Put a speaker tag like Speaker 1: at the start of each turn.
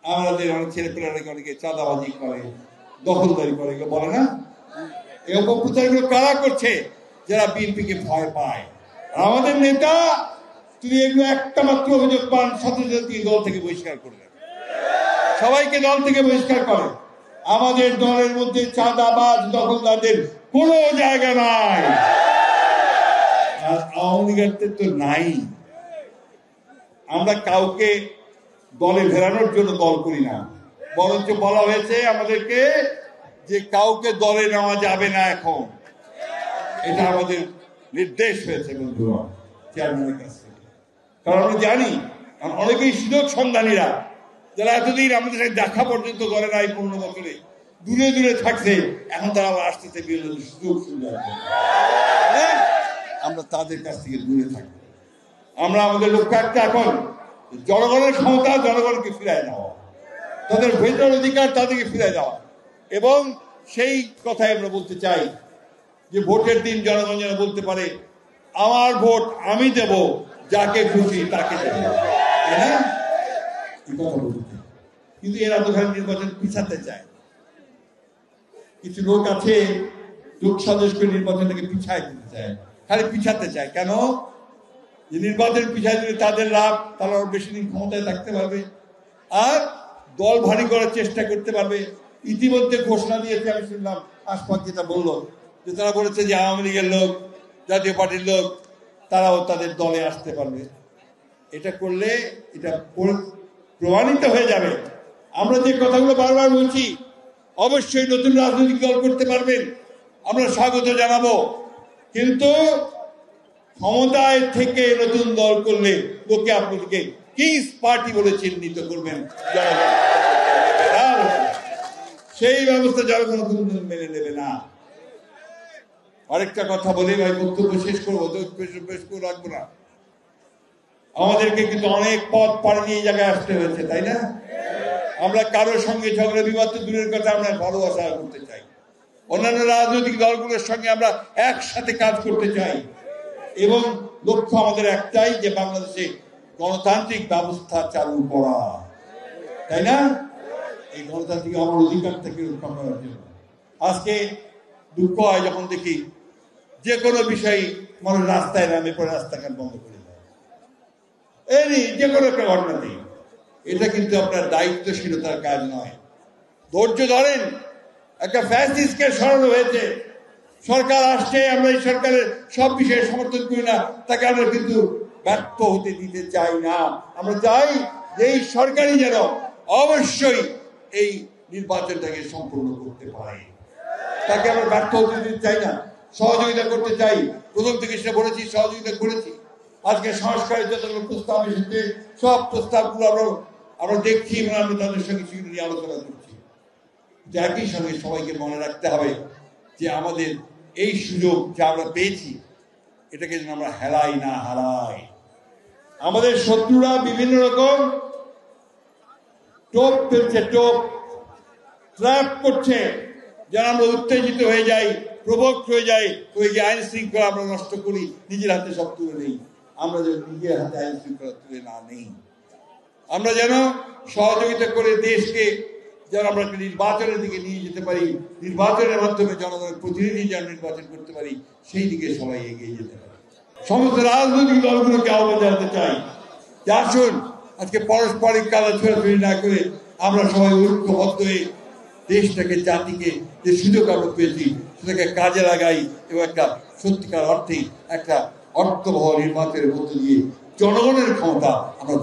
Speaker 1: আমাদের অনেক ছেলেপেলেরাকে অনেকে চাঁদাবাজি করে, দখলদারি করে, বলে না? এই অপপ্রচারগুলো কারা করছে? যারা বিএনপিকে ভয় পায়। আমাদের নেতা তিনি এগুলো একটা মাত্র অভিযোগ পান, সাথে সাথে তিনি দল থেকে বহিষ্কার করলেন, সবাইকে দল থেকে বহিষ্কার করে। আমাদের দলের মধ্যে চাঁদাবাজ দখলদারদের কোনো জায়গা নাই, আর আওয়ামী লীগের তো নাই। আমরা কাউকে দলে ফেরানোর জন্য দল করি না, বরঞ্চ বলা হয়েছে আমাদেরকে যে কাউকে দলে নেওয়া যাবে না এখন, এটা আমাদের নির্দেশ হয়েছে বন্ধুরা চেয়ারম্যানের কাছ থেকে। কারণ আমরা জানি অনেকেই সুযোগ সন্ধানীরা যারা এতদিন আমাদের সাথে দেখা পর্যন্ত করে নাই, 15 বছরে দূরে দূরে থাকছে, এখন তারা আবার আসতেছে বিভিন্ন সুযোগ সুবিধা। আমরা তাদের কাছ থেকে দূরে থাকবো। আমরা আমাদের লক্ষ্য একটা, এখন জনগণের ক্ষমতা জনগণকে ফিরায় দেওয়া, তাদের ভেতর অধিকার তাদেরকে ফিরায় দেওয়া। এবং সেই কথাই আমরা বলতে চাই যে ভোটের দিন জনগণ যেন বলতে পারে আমার ভোট আমি দেব, যাকে খুশি তাকে দেব, তাই না? এই কথা বলতে। কিন্তু এরা তো খালি নির্বাচন পিছাতে চায়। কিছু লোক আছে যোগ সাজস করে নির্বাচনটাকে পিছায় দিতে চায়, খালি পিছাতে চায়। কেন? যে নির্বাচন পিছায় দিলে তাদের লাভ, তারা বেশি দিন ক্ষমতায় থাকতে পারবে আর দল ভারী করার চেষ্টা করতে পারবে। ইতিমধ্যে ঘোষণা দিয়েছে, আমি শুনলাম আশফাক যেটা বললো, যে তারা বলেছে যে আওয়ামী লীগের লোক, জাতীয় পার্টির লোক, তারাও তাদের দলে আসতে পারবে। এটা করলে এটা প্রমাণিত হয়ে যাবে। আমরা যে কথাগুলো বারবার বলছি, অবশ্যই নতুন রাজনৈতিক দল করতে পারবেন, আমরা স্বাগত জানাবো। কিন্তু ক্ষমতায় থেকে নতুন দল করলে লোকে আপনাদেরকে কিংস পার্টি বলে চিহ্নিত করবেন, সেই ব্যবস্থা জনগণ মেনে নেবে না। আরেকটা কথা বলে ভাই বক্তব্য শেষ করবো, বেশ করে রাখবো না। আমাদেরকে কিন্তু অনেক পথ পাড়ি নিয়ে এই জায়গায় আসতে হয়েছে, তাই না? আমরা কারোর সঙ্গে ঝগড়া বিবাদ তো দূরের কথা, আমরা ভালোবাসা করতে চাই। অন্যান্য রাজনৈতিক দলগুলোর সঙ্গে আমরা একসাথে কাজ করতে চাই এবং লক্ষ্য আমাদের একটাই, যে বাংলাদেশে গণতান্ত্রিক ব্যবস্থা চালু করা, তাই না? এই গণতান্ত্রিক আমার অধিকার থেকে রক্ষা করার জন্য। আজকে দুঃখ হয় যখন দেখি যে কোনো বিষয়ে মানুষ রাস্তায় নামে পড়ে রাস্তাঘাট বন্ধ করে দেয়, এই যে কোনো একটা ঘটনাতেই। এটা কিন্তু আপনার দায়িত্বশীলতার কাজ নয়। ধৈর্য ধরেন। একটা ফ্যাসিস্টকে সরানো হয়েছে, সরকার আসছে, আমরা এই সরকারের সব বিষয়ে সমর্থন করি না, তাকে আমরা কিন্তু ব্যর্থ হতে দিতে চাই না। আমরা চাই যে এই সরকারই যেন অবশ্যই এই নির্বাচনটাকে সম্পূর্ণ করতে পারে, তাকে আমরা ব্যর্থ হতে দিতে চাই না, সহযোগিতা করতে চাই। প্রথম থেকে সেটা বলেছি, সহযোগিতা করেছি। আজকে সংস্কারের যতগুলো প্রস্তাব এসেছে, সব প্রস্তাবগুলো আমরা দেখছি এবং আমরা তাদের সঙ্গে সেগুলো নিয়ে আলোচনা করছি। একই সঙ্গে সবাইকে মনে রাখতে হবে যে আমাদের এই সুযোগ যা আমরা পেয়েছি, এটাকে যেন আমরা হেলাই না হারাই। আমাদের শত্রুরা বিভিন্ন রকম টোপ ফেলছে, টোপ ট্র্যাপ করছে, যেন আমরা উত্তেজিত হয়ে যাই, প্রভোক্ত হয়ে যাই, ওই যে আইন শৃঙ্খলা আমরা নষ্ট করি, নিজের হাতে সব তুলে নেই। আমরা যেন নিজের হাতে আইন শৃঙ্খলা তুলে না নেই, আমরা যেন সহযোগিতা করে দেশকে যেন আমরা নির্বাচনের দিকে নিয়ে যেতে পারি, নির্বাচনের মাধ্যমে জনগণের প্রতিনিধি যেন নির্বাচন করতে পারি, সেই দিকে সবাই এগিয়ে যেতে পারি। সমস্ত রাজনৈতিক দলগুলোকে আহ্বান জানাতে চাই যে আসুন, আজকে পারস্পরিক কাদা ছোড়াছুড়ি না করে আমরা সবাই ঐক্যবদ্ধ হয়ে দেশটাকে, জাতিকে যে সুযোগ আমরা পেয়েছি সেটাকে কাজে লাগাই এবং একটা সত্যিকার অর্থে একটা অর্থবহ নির্বাচনের মধ্য দিয়ে জনগণের ক্ষমতা আমরা